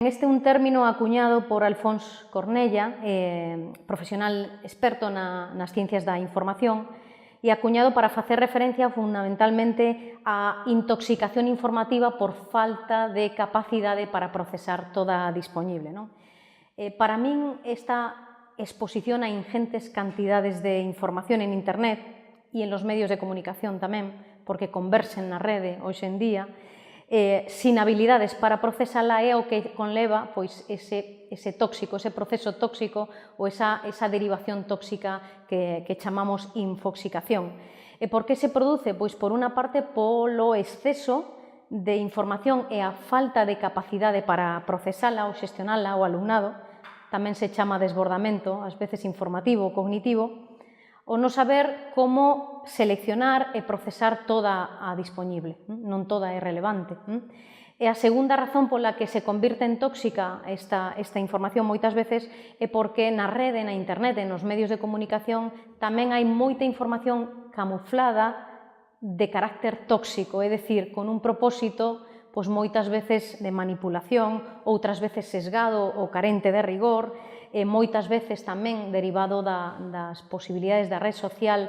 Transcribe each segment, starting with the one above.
Este é un término acuñado por Alfons Cornella, profesional experto nas ciencias da información, e acuñado para facer referencia fundamentalmente á intoxicación informativa por falta de capacidade para procesar toda a disponible. Para min, esta exposición a ingentes cantidades de información en Internet e en los medios de comunicación tamén, porque conversen na rede hoxe en día, sin habilidades para procesala é o que conleva ese tóxico, ese proceso tóxico ou esa derivación tóxica que chamamos infoxicación. E por que se produce? Pois por unha parte polo exceso de información e a falta de capacidade para procesala ou xestionala o alumnado, tamén se chama desbordamento, ás veces informativo ou cognitivo, o non saber como seleccionar e procesar toda a disponible, non toda é relevante. E a segunda razón pola que se convirte en tóxica esta información moitas veces é porque na rede, na internet, nos medios de comunicación tamén hai moita información camuflada de carácter tóxico, é dicir, con un propósito pois moitas veces de manipulación, outras veces sesgado ou carente de rigor, e moitas veces tamén derivado das posibilidades da rede social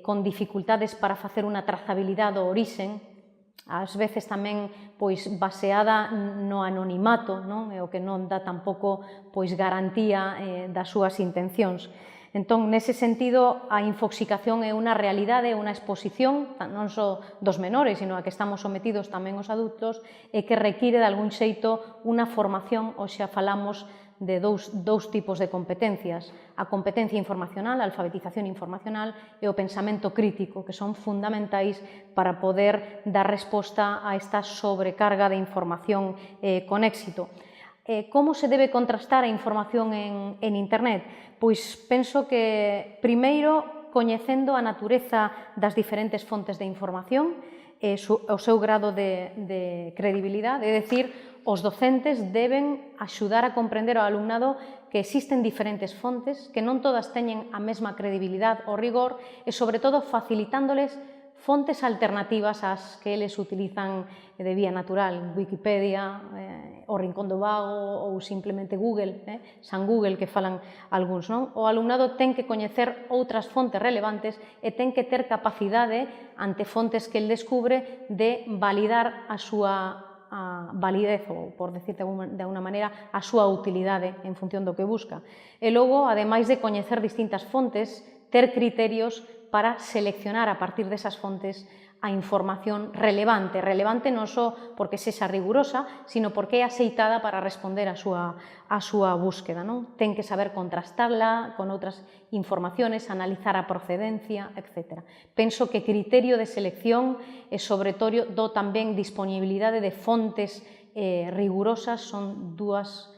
con dificultades para facer unha trazabilidade do orixen, ás veces tamén baseada no anonimato, o que non dá tampouco garantía das súas intencións. Entón, nese sentido, a infoxicación é unha realidade, unha exposición, non só dos menores, sino a que estamos sometidos tamén os adultos, e que require, de algún xeito, unha formación, ou xa falamos de dous tipos de competencias, a competencia informacional, a alfabetización informacional e o pensamento crítico, que son fundamentais para poder dar resposta a esta sobrecarga de información con éxito. Como se debe contrastar a información en Internet? Pois penso que, primeiro, coñecendo a natureza das diferentes fontes de información, o seu grado de credibilidade, é dicir, os docentes deben axudar a comprender ao alumnado que existen diferentes fontes, que non todas teñen a mesma credibilidade ou rigor e, sobre todo, facilitándoles fontes alternativas ás que eles utilizan de vía natural, Wikipedia, o Rincón do Vago ou simplemente Google, San Google, que falan algúns. O alumnado ten que coñecer outras fontes relevantes e ten que ter capacidade ante fontes que el descubre de validar a súa validez, ou, por decir de alguna maneira, a súa utilidade en función do que busca. E logo, ademais de coñecer distintas fontes, ter criterios para seleccionar a partir desas fontes a información relevante non só porque sexa rigurosa, sino porque é aceitada para responder a súa búsqueda. Ten que saber contrastarla con outras informaciones, analizar a procedencia, etc. Penso que criterio de selección e, sobre todo, tamén disponibilidade de fontes rigurosas son dúas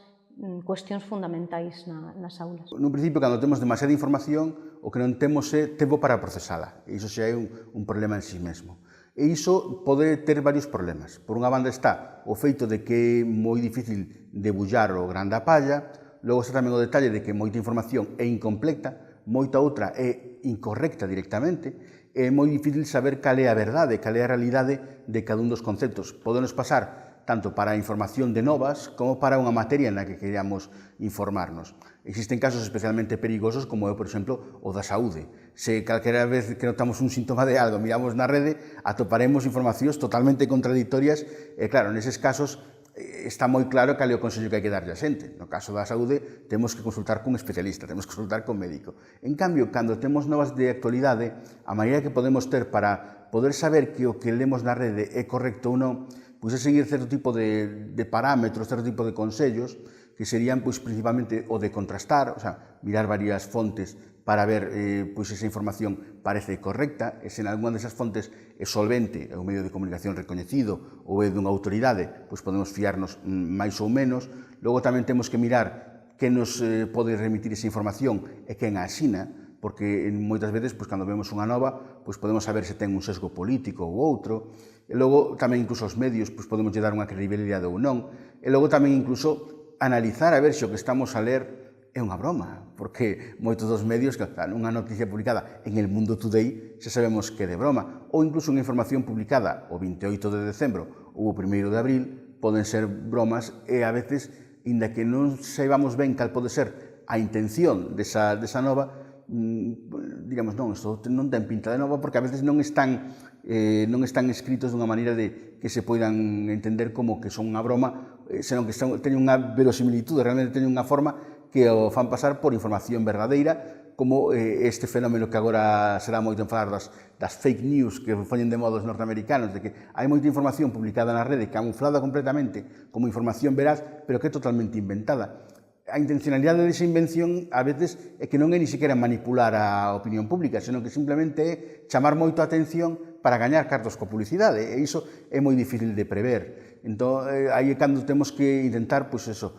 cuestións fundamentais nas aulas. Nun principio, cando temos demasiada información, o que non temos é tempo para procesala. E iso xa é un problema en sí mesmo. E iso pode ter varios problemas. Por unha banda está o feito de que é moi difícil debullar o gran da palla, logo está tamén o detalle de que moita información é incompleta, moita outra é incorrecta directamente, é moi difícil saber cal é a verdade, cal é a realidade de cada un dos conceptos. Podenos pasar tanto para a información de novas como para unha materia na que queramos informarnos. Existen casos especialmente perigosos como é, por exemplo, o da saúde. Se calquera vez que notamos un síntoma de algo, miramos na rede, atoparemos informacións totalmente contradictorias e, claro, neses casos está moi claro cal é o consello que hai que darlle a xente. No caso da saúde, temos que consultar cun especialista, temos que consultar con médico. En cambio, cando temos novas de actualidade, a maneira que podemos ter para poder saber que o que lemos na rede é correcto ou non, pois é seguir certo tipo de parámetros, certo tipo de consellos, que serían principalmente o de contrastar, o sea, mirar varias fontes para ver se esa información parece correcta, e se en algunha desas fontes é solvente, é un medio de comunicación recoñecido ou é dunha autoridade, pois podemos fiarnos máis ou menos. Logo tamén temos que mirar que nos pode remitir esa información e quen a asina, porque moitas veces, cando vemos unha nova, podemos saber se ten un sesgo político ou outro, e logo tamén incluso os medios podemos dar unha credibilidade ou non, e logo tamén incluso analizar a ver se o que estamos a ler é unha broma, porque moitos dos medios, unha noticia publicada en El Mundo Today, xa sabemos que é de broma, ou incluso unha información publicada o 28 de decembro ou o 1 de abril, poden ser bromas e a veces, inda que non saibamos ben cal pode ser a intención desa nova, digamos, non, isto non ten pinta de nova porque a veces non están escritos dunha maneira de que se poidan entender como que son unha broma, senón que teñen unha verosimilitude, realmente teñen unha forma que o fan pasar por información verdadeira, como este fenómeno que agora será moito en falar das fake news que poñen de moda os norteamericanos, de que hai moita información publicada na rede camuflada completamente como información veraz, pero que é totalmente inventada. A intencionalidade desa invención a veces é que non é ni sequera manipular a opinión pública, senón que simplemente é chamar moito a atención para gañar cartos coa publicidade, e iso é moi difícil de prever. Entón, aí é cando temos que intentar, pois eso,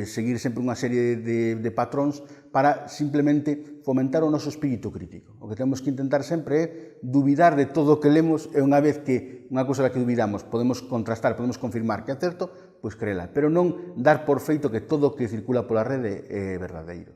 seguir sempre unha serie de patróns para simplemente fomentar o noso espírito crítico. O que temos que intentar sempre é dubidar de todo o que lemos e unha vez que unha cousa da que dubidamos podemos contrastar, podemos confirmar que é certo, pois créela, pero non dar por feito que todo o que circula pola rede é verdadeiro.